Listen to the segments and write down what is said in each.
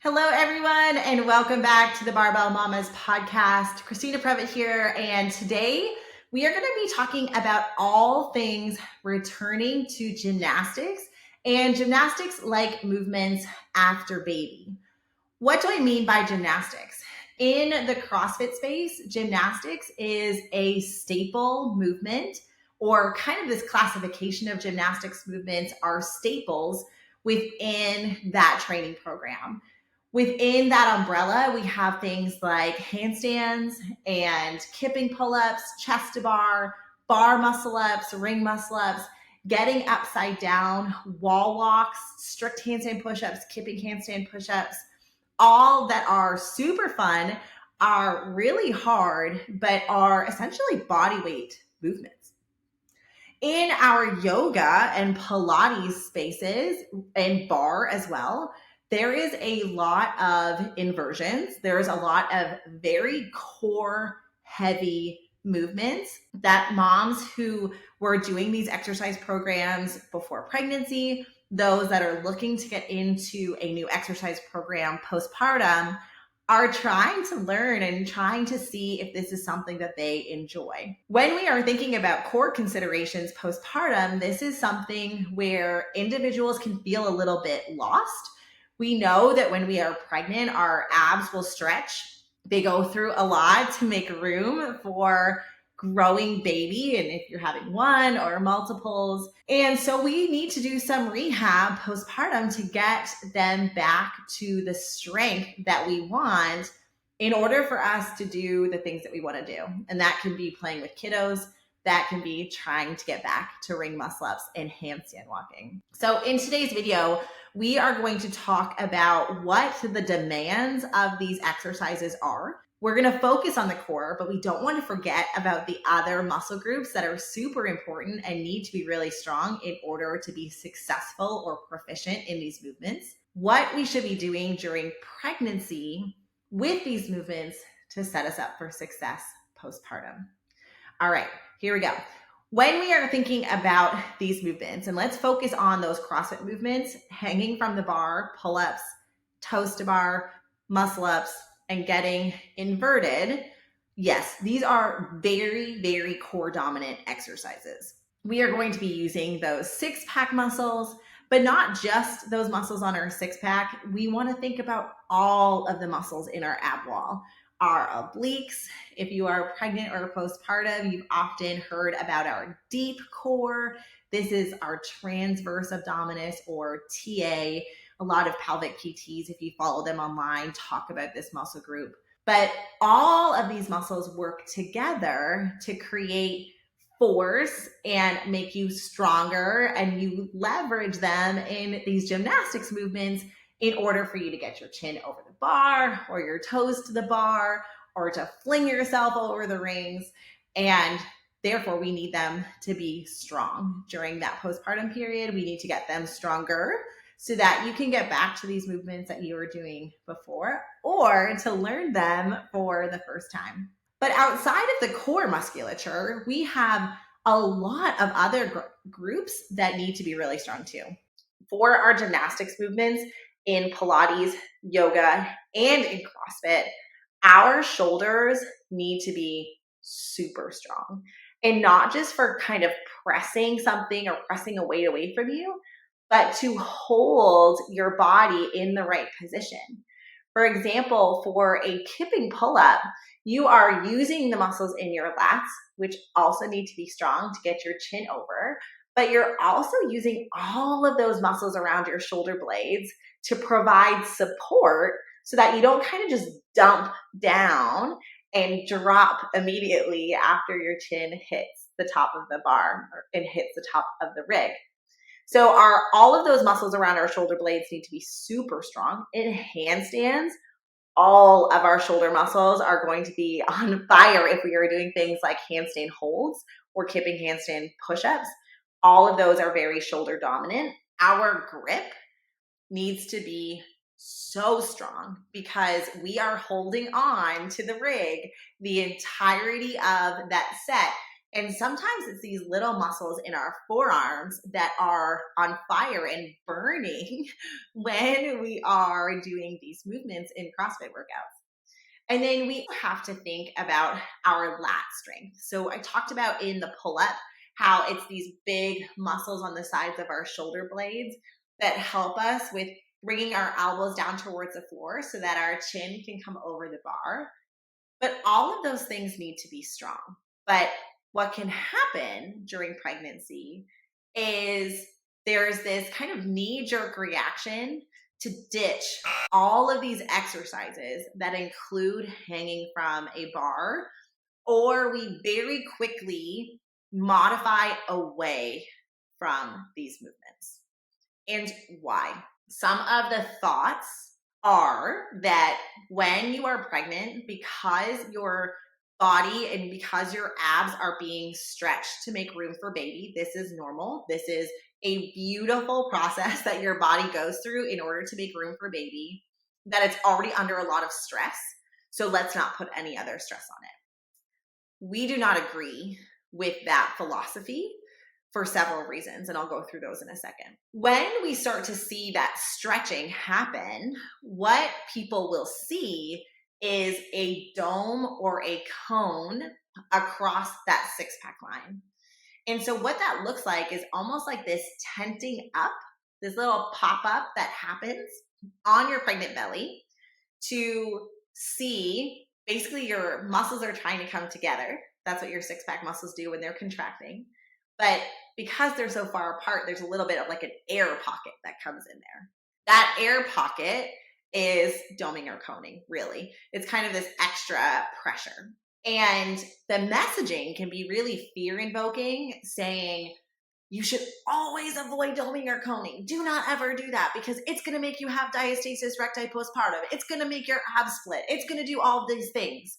Hello, everyone, and welcome back to the Barbell Mamas podcast. Christina Previtt here, and today we are going to be talking about all things returning to gymnastics and gymnastics like movements after baby. What do I mean by gymnastics? In the CrossFit space, gymnastics is a staple movement, or kind of this classification of gymnastics movements are staples within that training program. Within that umbrella, we have things like handstands and kipping pull-ups, chest to bar muscle ups, ring muscle ups, getting upside down, wall walks, strict handstand push-ups, kipping handstand push-ups, all that are super fun, are really hard, but are essentially body weight movements. In our yoga and Pilates spaces and bar as well, there is a lot of inversions. There's a lot of very core heavy movements that moms who were doing these exercise programs before pregnancy, those that are looking to get into a new exercise program postpartum, are trying to learn and trying to see if this is something that they enjoy. When we are thinking about core considerations postpartum, this is something where individuals can feel a little bit lost. We know that when we are pregnant, our abs will stretch. They go through a lot to make room for growing baby, and if you're having one or multiples. And so we need to do some rehab postpartum to get them back to the strength that we want in order for us to do the things that we want to do. And that can be playing with kiddos. That can be trying to get back to ring muscle ups and handstand walking. So in today's video, we are going to talk about what the demands of these exercises are. We're going to focus on the core, but we don't want to forget about the other muscle groups that are super important and need to be really strong in order to be successful or proficient in these movements. What we should be doing during pregnancy with these movements to set us up for success postpartum. All right, here we go. When we are thinking about these movements, and let's focus on those CrossFit movements, hanging from the bar, pull-ups, toes to bar, muscle ups, and getting inverted. Yes, these are very, very core dominant exercises. We are going to be using those six-pack muscles, but not just those muscles on our six-pack. We want to think about all of the muscles in our ab wall. Our obliques. If you are pregnant or postpartum, you've often heard about our deep core. This is our transverse abdominis, or TA. A lot of pelvic PTs, if you follow them online, talk about this muscle group. But all of these muscles work together to create force and make you stronger, and you leverage them in these gymnastics movements in order for you to get your chin over the bar or your toes to the bar or to fling yourself over the rings. And therefore, we need them to be strong during that postpartum period. We need to get them stronger so that you can get back to these movements that you were doing before, or to learn them for the first time. But outside of the core musculature, we have a lot of other groups that need to be really strong too. For our gymnastics movements in Pilates, yoga, and in CrossFit, our shoulders need to be super strong. And not just for kind of pressing something or pressing a weight away from you, but to hold your body in the right position. For example, for a kipping pull-up, you are using the muscles in your lats, which also need to be strong to get your chin over, but you're also using all of those muscles around your shoulder blades to provide support so that you don't kind of just dump down and drop immediately after your chin hits the top of the bar and hits the top of the rig. So all of those muscles around our shoulder blades need to be super strong. In handstands, all of our shoulder muscles are going to be on fire if we are doing things like handstand holds or kipping handstand push-ups. All of those are very shoulder dominant. Our grip needs to be so strong because we are holding on to the rig the entirety of that set. And sometimes it's these little muscles in our forearms that are on fire and burning when we are doing these movements in CrossFit workouts. And then we have to think about our lat strength. So I talked about in the pull-up how it's these big muscles on the sides of our shoulder blades that help us with bringing our elbows down towards the floor so that our chin can come over the bar. But all of those things need to be strong. But what can happen during pregnancy is there's this kind of knee-jerk reaction to ditch all of these exercises that include hanging from a bar, or we very quickly modify away from these movements. And why? Some of the thoughts are that when you are pregnant, because your body and because your abs are being stretched to make room for baby, this is normal. This is a beautiful process that your body goes through in order to make room for baby, that it's already under a lot of stress. So let's not put any other stress on it. We do not agree with that philosophy for several reasons, and I'll go through those in a second. When we start to see that stretching happen, what people will see is a dome or a cone across that six-pack line. And so what that looks like is almost like this tenting up, this little pop-up that happens on your pregnant belly to see, basically your muscles are trying to come together. That's what your six-pack muscles do when they're contracting. But because they're so far apart, there's a little bit of like an air pocket that comes in there. That air pocket is doming or coning, really. It's kind of this extra pressure. And the messaging can be really fear-invoking, saying, you should always avoid doming or coning. Do not ever do that because it's going to make you have diastasis recti postpartum. It's going to make your abs split. It's going to do all of these things.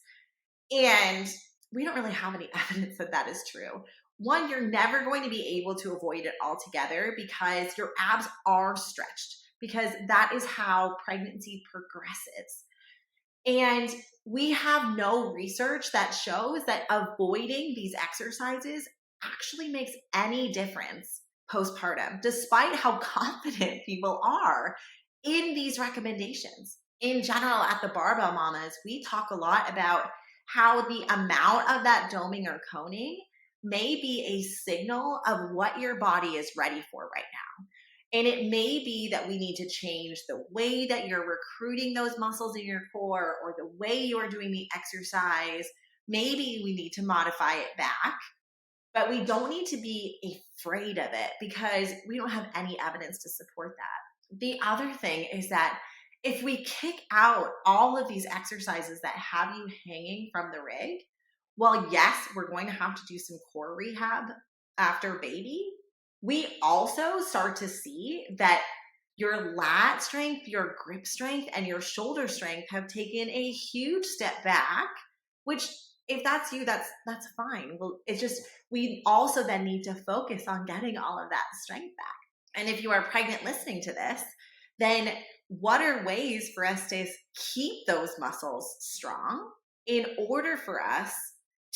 And we don't really have any evidence that that is true. One, you're never going to be able to avoid it altogether because your abs are stretched, because that is how pregnancy progresses. And we have no research that shows that avoiding these exercises actually makes any difference postpartum, despite how confident people are in these recommendations. In general, at the Barbell Mamas, we talk a lot about how the amount of that doming or coning may be a signal of what your body is ready for right now. And it may be that we need to change the way that you're recruiting those muscles in your core or the way you are doing the exercise. Maybe we need to modify it back, but we don't need to be afraid of it because we don't have any evidence to support that. The other thing is that if we kick out all of these exercises that have you hanging from the rig, well, yes, we're going to have to do some core rehab after baby. We also start to see that your lat strength, your grip strength, and your shoulder strength have taken a huge step back, which if that's you, that's fine. Well, it's just, we also then need to focus on getting all of that strength back. And if you are pregnant listening to this, then what are ways for us to keep those muscles strong in order for us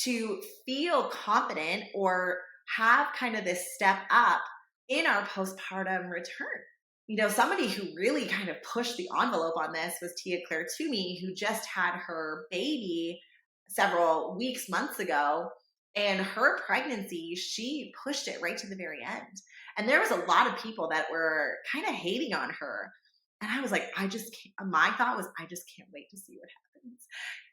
to feel confident or have kind of this step up in our postpartum return? You know, somebody who really kind of pushed the envelope on this was Tia Claire Toomey, who just had her baby several weeks, months ago. And her pregnancy, she pushed it right to the very end. And there was a lot of people that were kind of hating on her. And I was like, my thought was, I just can't wait to see what happens.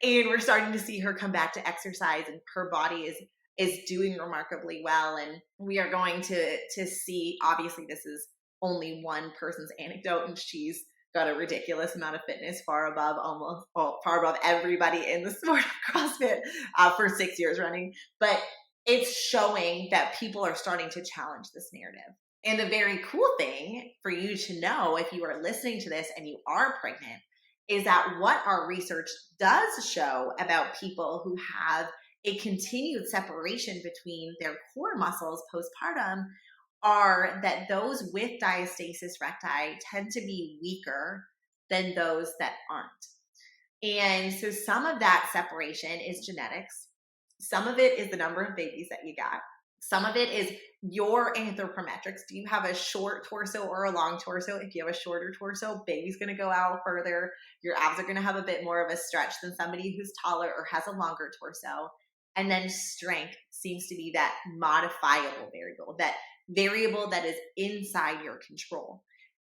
And we're starting to see her come back to exercise, and her body is doing remarkably well. And we are going to see, obviously this is only one person's anecdote, and she's got a ridiculous amount of fitness, far above everybody in the sport of CrossFit for 6 years running. But it's showing that people are starting to challenge this narrative. And the very cool thing for you to know, if you are listening to this and you are pregnant, is that what our research does show about people who have a continued separation between their core muscles postpartum are that those with diastasis recti tend to be weaker than those that aren't. And so some of that separation is genetics. Some of it is the number of babies that you got. Some of it is your anthropometrics. Do you have a short torso or a long torso? If you have a shorter torso, baby's going to go out further. Your abs are going to have a bit more of a stretch than somebody who's taller or has a longer torso. And then strength seems to be that modifiable variable that is inside your control.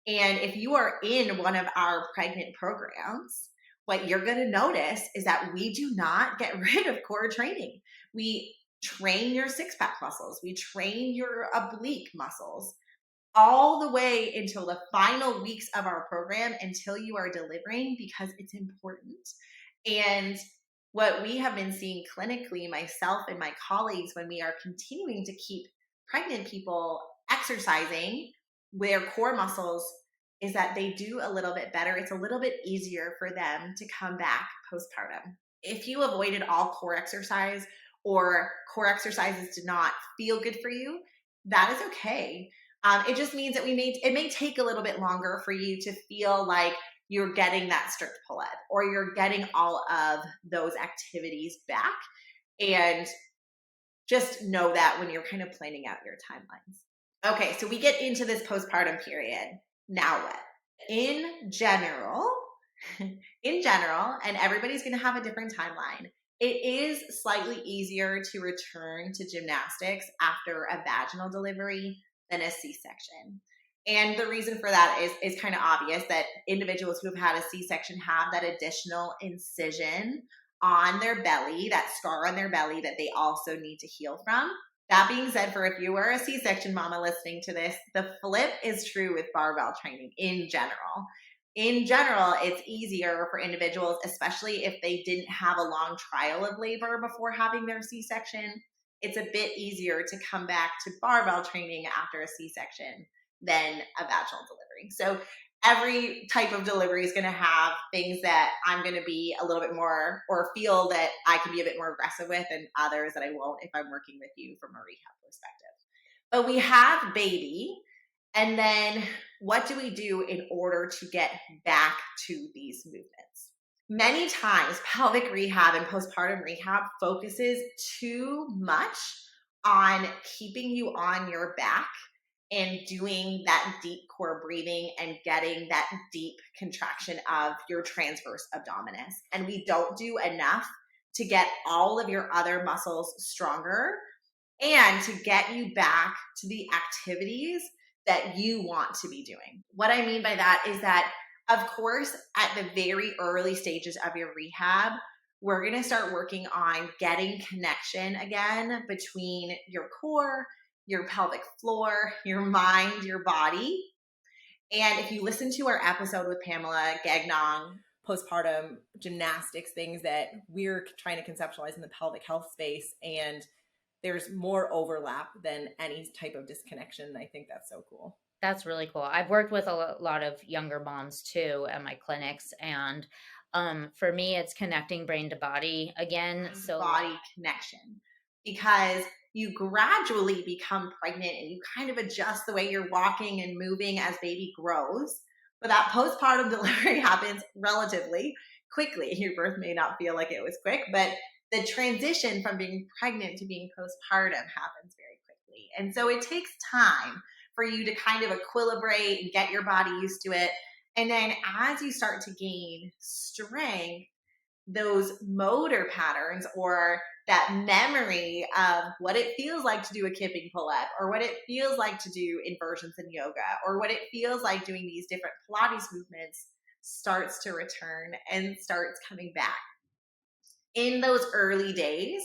And if you are in one of our pregnant programs, what you're going to notice is that we do not get rid of core training. We train your six-pack muscles. We train your oblique muscles all the way until the final weeks of our program until you are delivering, because it's important. And what we have been seeing clinically, myself and my colleagues, when we are continuing to keep pregnant people exercising their core muscles, is that they do a little bit better. It's a little bit easier for them to come back postpartum. If you avoided all core exercise or core exercises did not feel good for you, that is okay. It just means that it may take a little bit longer for you to feel like you're getting that strict pull-up or you're getting all of those activities back. And just know that when you're kind of planning out your timelines. Okay, so we get into this postpartum period. Now what? In general, and everybody's going to have a different timeline, it is slightly easier to return to gymnastics after a vaginal delivery than a C-section. And the reason for that is kind of obvious, that individuals who have had a C-section have that additional incision on their belly, that scar on their belly that they also need to heal from. That being said, for if you were a C-section mama listening to this, the flip is true with barbell training in general. In general, it's easier for individuals, especially if they didn't have a long trial of labor before having their C-section. It's a bit easier to come back to barbell training after a C-section than a vaginal delivery. So every type of delivery is going to have things that I'm going to be a little bit more, or feel that I can be a bit more aggressive with, and others that I won't if I'm working with you from a rehab perspective. But we have baby, and then what do we do in order to get back to these movements? Many times pelvic rehab and postpartum rehab focuses too much on keeping you on your back and doing that deep core breathing and getting that deep contraction of your transverse abdominis. And we don't do enough to get all of your other muscles stronger and to get you back to the activities that you want to be doing. What I mean by that is that, of course, at the very early stages of your rehab, we're going to start working on getting connection again between your core, your pelvic floor, your mind, your body. And if you listen to our episode with Pamela Gagnon, postpartum gymnastics, things that we're trying to conceptualize in the pelvic health space, and there's more overlap than any type of disconnection. I think that's so cool. That's really cool. I've worked with a lot of younger moms too at my clinics, and for me, it's connecting brain to body again. So body connection, because you gradually become pregnant and you kind of adjust the way you're walking and moving as baby grows. But that postpartum delivery happens relatively quickly. Your birth may not feel like it was quick, but the transition from being pregnant to being postpartum happens very quickly. And so it takes time for you to kind of equilibrate and get your body used to it. And then as you start to gain strength, those motor patterns, or that memory of what it feels like to do a kipping pull-up, or what it feels like to do inversions in yoga, or what it feels like doing these different Pilates movements, starts to return and starts coming back. In those early days,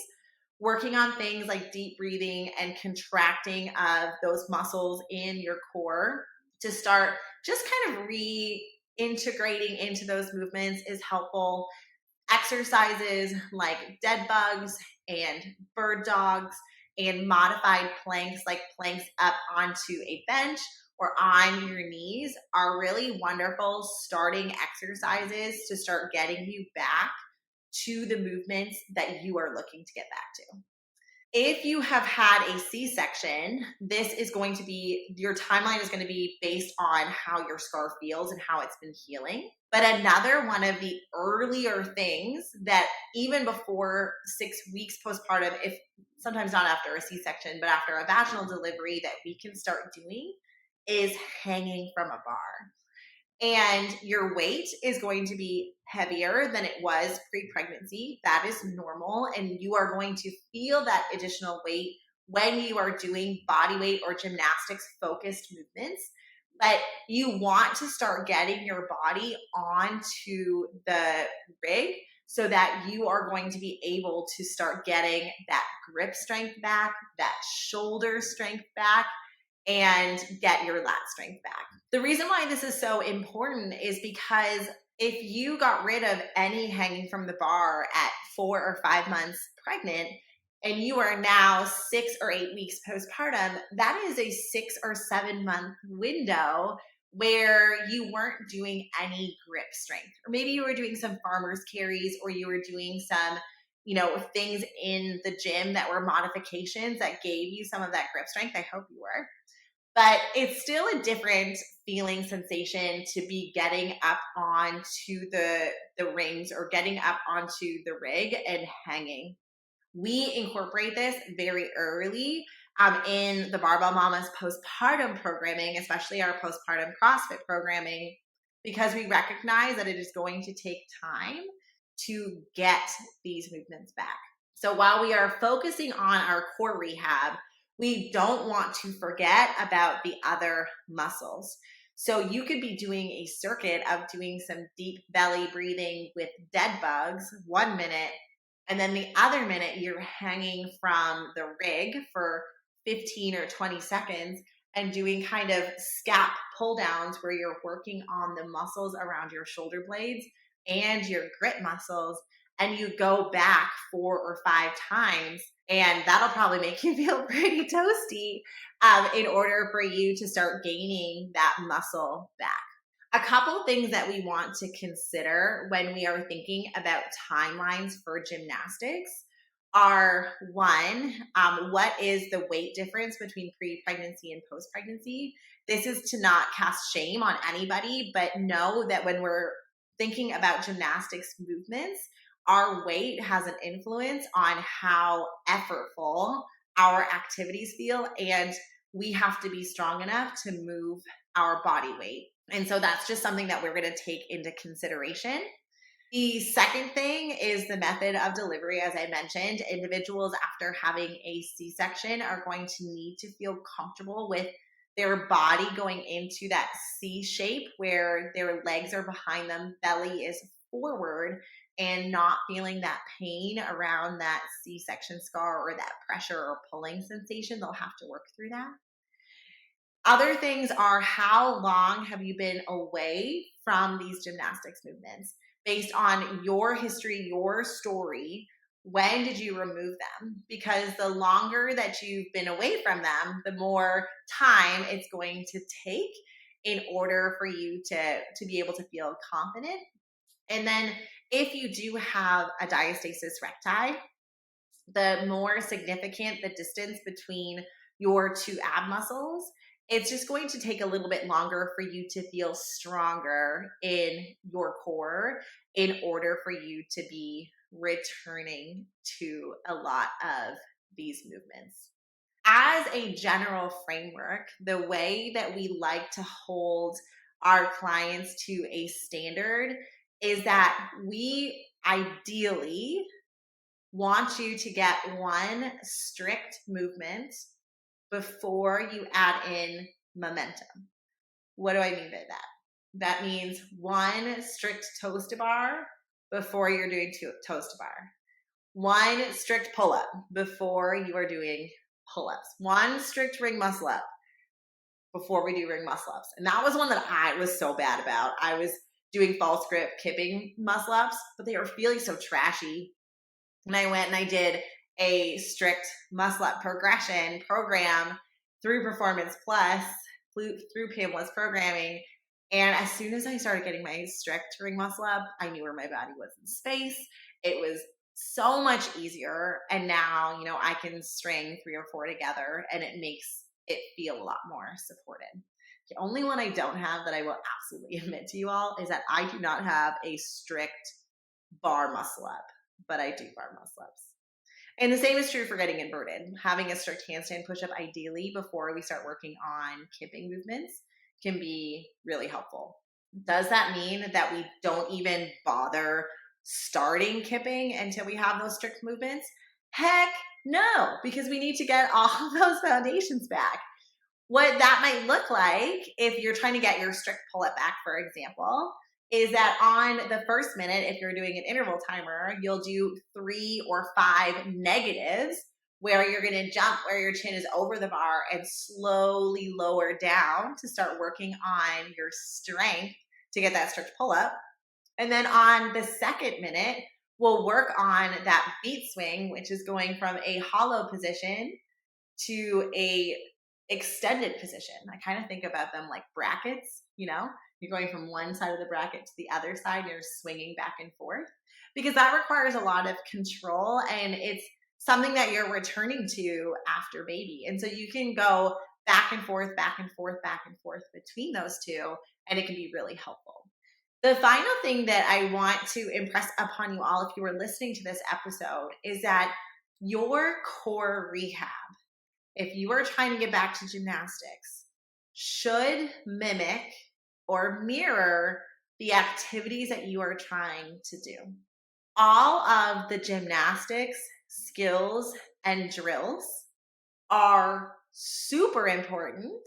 working on things like deep breathing and contracting of those muscles in your core to start just kind of reintegrating into those movements is helpful. Exercises like dead bugs and bird dogs and modified planks, like planks up onto a bench or on your knees, are really wonderful starting exercises to start getting you back to the movements that you are looking to get back to. If you have had a C-section, this is going to be, your timeline is going to be based on how your scar feels and how it's been healing. But another one of the earlier things that even before 6 weeks postpartum, if sometimes not after a C-section, but after a vaginal delivery, that we can start doing is hanging from a bar. And your weight is going to be heavier than it was pre-pregnancy. That is normal. And you are going to feel that additional weight when you are doing body weight or gymnastics focused movements. But you want to start getting your body onto the rig so that you are going to be able to start getting that grip strength back, that shoulder strength back, and get your lat strength back. The reason why this is so important is because if you got rid of any hanging from the bar at 4 or 5 months pregnant, and you are now 6 or 8 weeks postpartum, that is a 6 or 7 month window where you weren't doing any grip strength. Or maybe you were doing some farmer's carries, or you were doing some, things in the gym that were modifications that gave you some of that grip strength. I hope you were. But it's still a different feeling sensation to be getting up onto the rings or getting up onto the rig and hanging. We incorporate this very early in the Barbell Mamas postpartum programming, especially our postpartum CrossFit programming, because we recognize that it is going to take time to get these movements back. So while we are focusing on our core rehab, we don't want to forget about the other muscles. So you could be doing a circuit of doing some deep belly breathing with dead bugs 1 minute, and then the other minute you're hanging from the rig for 15 or 20 seconds and doing kind of scap pull downs where you're working on the muscles around your shoulder blades and your grip muscles. And you go back 4 or 5 times, and that'll probably make you feel pretty toasty in order for you to start gaining that muscle back. A couple things that we want to consider when we are thinking about timelines for gymnastics are, one, what is the weight difference between pre-pregnancy and post-pregnancy? This is to not cast shame on anybody, but know that when we're thinking about gymnastics movements, our weight has an influence on how effortful our activities feel, and we have to be strong enough to move our body weight. And so that's just something that we're going to take into consideration. The second thing is the method of delivery. As I mentioned, individuals after having a C-section are going to need to feel comfortable with their body going into that C shape where their legs are behind them, belly is forward, and not feeling that pain around that C-section scar or that pressure or pulling sensation. They'll have to work through that. Other things are, how long have you been away from these gymnastics movements? Based on your history, your story, when did you remove them? Because the longer that you've been away from them, the more time it's going to take in order for you to be able to feel confident. And then if you do have a diastasis recti, the more significant the distance between your two ab muscles, it's just going to take a little bit longer for you to feel stronger in your core in order for you to be returning to a lot of these movements. As a general framework, the way that we like to hold our clients to a standard is that we ideally want you to get one strict movement before you add in momentum. What do I mean by that? That means one strict toes to bar before you're doing toes to bar. One strict pull-up before you are doing pull-ups. One strict ring muscle up before we do ring muscle ups. And that was one that I was so bad about. I was doing false grip kipping muscle ups, but they were feeling so trashy. And I went and I did a strict muscle up progression program through Performance Plus, through Pamela's programming. And as soon as I started getting my strict ring muscle up, I knew where my body was in space. It was so much easier. And now, I can string 3 or 4 together and it makes it feel a lot more supported. The only one I don't have that I will absolutely admit to you all is that I do not have a strict bar muscle up, but I do bar muscle ups. And the same is true for getting inverted. Having a strict handstand push-up ideally before we start working on kipping movements can be really helpful. Does that mean that we don't even bother starting kipping until we have those strict movements? Heck no, because we need to get all those foundations back. What that might look like if you're trying to get your strict pull-up back, for example, is that on the first minute, if you're doing an interval timer, you'll do 3 or 5 negatives where you're going to jump where your chin is over the bar and slowly lower down to start working on your strength to get that strict pull-up. And then on the second minute, we'll work on that beat swing, which is going from a hollow position to a extended position. I kind of think about them like brackets, you're going from one side of the bracket to the other side, and you're swinging back and forth, because that requires a lot of control and it's something that you're returning to after baby. And so you can go back and forth, back and forth, back and forth between those two, and it can be really helpful. The final thing that I want to impress upon you all, if you were listening to this episode, is that your core rehab, if you are trying to get back to gymnastics, should mimic or mirror the activities that you are trying to do. All of the gymnastics skills and drills are super important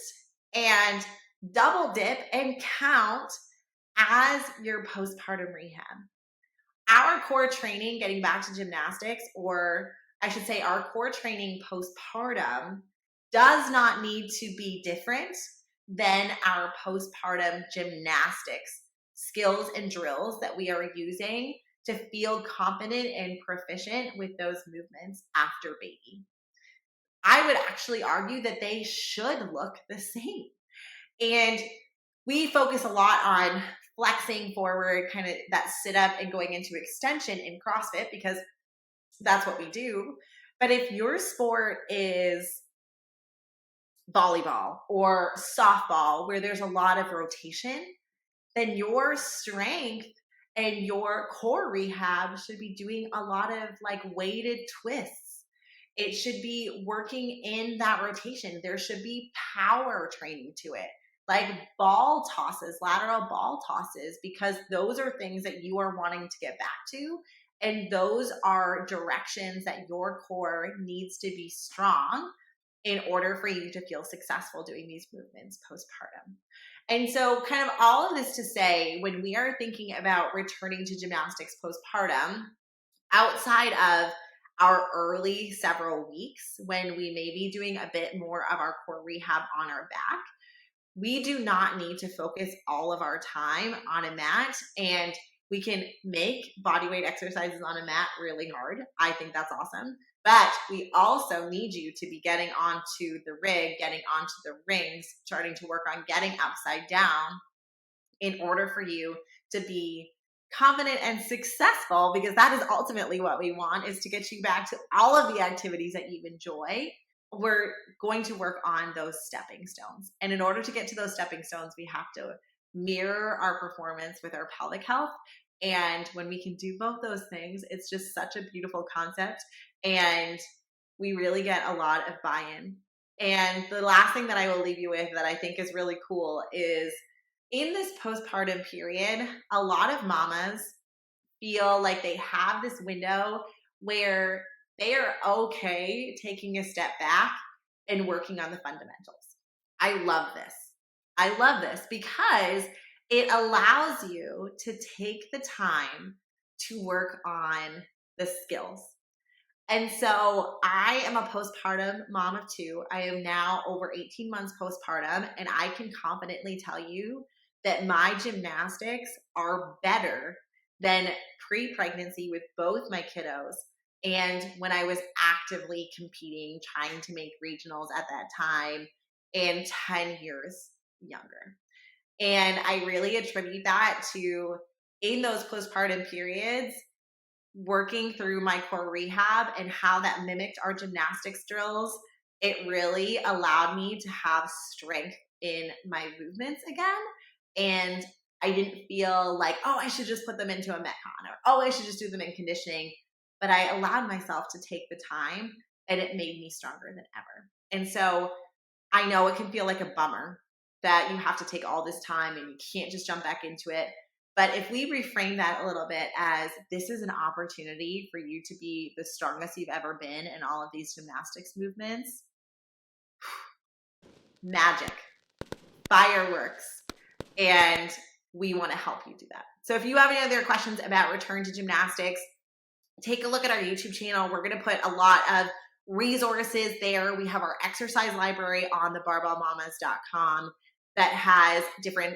and double dip and count as your postpartum rehab. Our core training, getting back to gymnastics, or I should say our core training postpartum, does not need to be different than our postpartum gymnastics skills and drills that we are using to feel confident and proficient with those movements after baby. I would actually argue that they should look the same. And we focus a lot on flexing forward, kind of that sit up and going into extension in CrossFit because that's what we do. But if your sport is volleyball or softball, where there's a lot of rotation, then your strength and your core rehab should be doing a lot of like weighted twists. It should be working in that rotation. There should be power training to it, like ball tosses, lateral ball tosses, because those are things that you are wanting to get back to. And those are directions that your core needs to be strong in order for you to feel successful doing these movements postpartum. And so kind of all of this to say, when we are thinking about returning to gymnastics postpartum, outside of our early several weeks, when we may be doing a bit more of our core rehab on our back, we do not need to focus all of our time on a mat. And we can make bodyweight exercises on a mat really hard. I think that's awesome. But we also need you to be getting onto the rig, getting onto the rings, starting to work on getting upside down in order for you to be confident and successful, because that is ultimately what we want, is to get you back to all of the activities that you enjoy. We're going to work on those stepping stones. And in order to get to those stepping stones, we have to mirror our performance with our pelvic health. And when we can do both those things, it's just such a beautiful concept. And we really get a lot of buy-in. And the last thing that I will leave you with that I think is really cool is, in this postpartum period, a lot of mamas feel like they have this window where they are okay taking a step back and working on the fundamentals. I love this. I love this because it allows you to take the time to work on the skills. And so I am a postpartum mom of 2. I am now over 18 months postpartum, and I can confidently tell you that my gymnastics are better than pre-pregnancy with both my kiddos, and when I was actively competing, trying to make regionals at that time, and 10 years younger. And I really attribute that to, in those postpartum periods, working through my core rehab and how that mimicked our gymnastics drills, it really allowed me to have strength in my movements again. And I didn't feel like, oh, I should just put them into a Metcon, or oh, I should just do them in conditioning. But I allowed myself to take the time, and it made me stronger than ever. And so I know it can feel like a bummer that you have to take all this time and you can't just jump back into it. But if we reframe that a little bit as this is an opportunity for you to be the strongest you've ever been in all of these gymnastics movements, magic, fireworks, and we want to help you do that. So if you have any other questions about return to gymnastics, take a look at our YouTube channel. We're going to put a lot of resources there. We have our exercise library on the barbellmamas.com that has different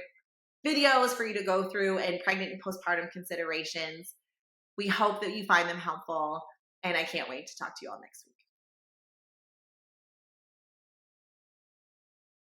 videos for you to go through and pregnant and postpartum considerations. We hope that you find them helpful, and I can't wait to talk to you all next week.